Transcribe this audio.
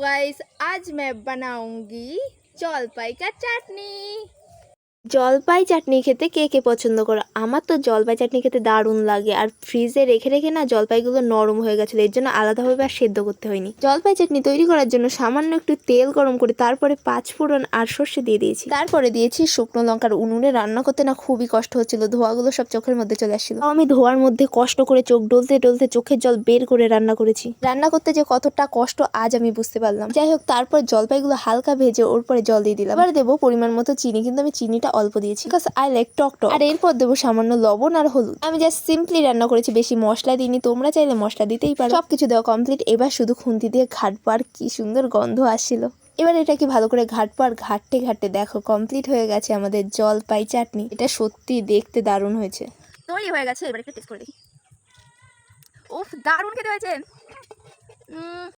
Guys, आज मैं बनाऊंगी जलपाई का चटनी। জলপাই চাটনি খেতে কে কে পছন্দ করো? আমার তো জলপাই চাটনি খেতে দারুণ লাগে। আর ফ্রিজে রেখে রেখে না জলপাইগুলো নরম হয়ে গেছিলো, এর জন্য আলাদাভাবে আর সেদ্ধ করতে হয়নি। জলপাই চাটনি তৈরি করার জন্য সামান্য একটু তেল গরম করে তারপরে 5 ফোড়ন আর সর্ষে দিয়ে দিয়েছি। তারপরে দিয়েছি শুকনো লঙ্কার। উনুনে রান্না করতে না খুবই কষ্ট হচ্ছিল, ধোয়াগুলো সব চোখের মধ্যে চলে আসছিল। আমি ধোয়ার মধ্যে কষ্ট করে চোখ ডলতে ডলতে চোখের জল বের করে রান্না করেছি। রান্না করতে যে কতটা কষ্ট আজ আমি বুঝতে পারলাম। যাই হোক, তারপর জলপাইগুলো হালকা ভেজে ওর পরে জল দিয়ে দিলাম। এবার দেবো পরিমাণ মতো চিনি, কিন্তু আমি চিনিটা অল্প দিয়েছি বিকজ আই লাইক টক টক। আর এরপর দেবো সামান্য লবণ আর হলুদ। আমি জাস্ট সিম্পলি রান্না করেছি, বেশি মশলা দিইনি, তোমরা চাইলে মশলা দিতেই পারো। সবকিছু দেওয়া কমপ্লিট। এবার শুধু খুন্তি দিয়ে ঘাটবো, আর কি সুন্দর গন্ধ আসছিল। এবার এটাকে ভালো করে ঘাটবো, আর ঘাটতে ঘাটতে দেখো কমপ্লিট হয়ে গেছে আমাদের জলপাই চাটনি। এটা সত্যি দেখতে দারুণ হয়েছে। তৈরি হয়ে গেছে, এবার একটা টেস্ট করে দেখি। উফ, দারুণ খেতে হয়েছে।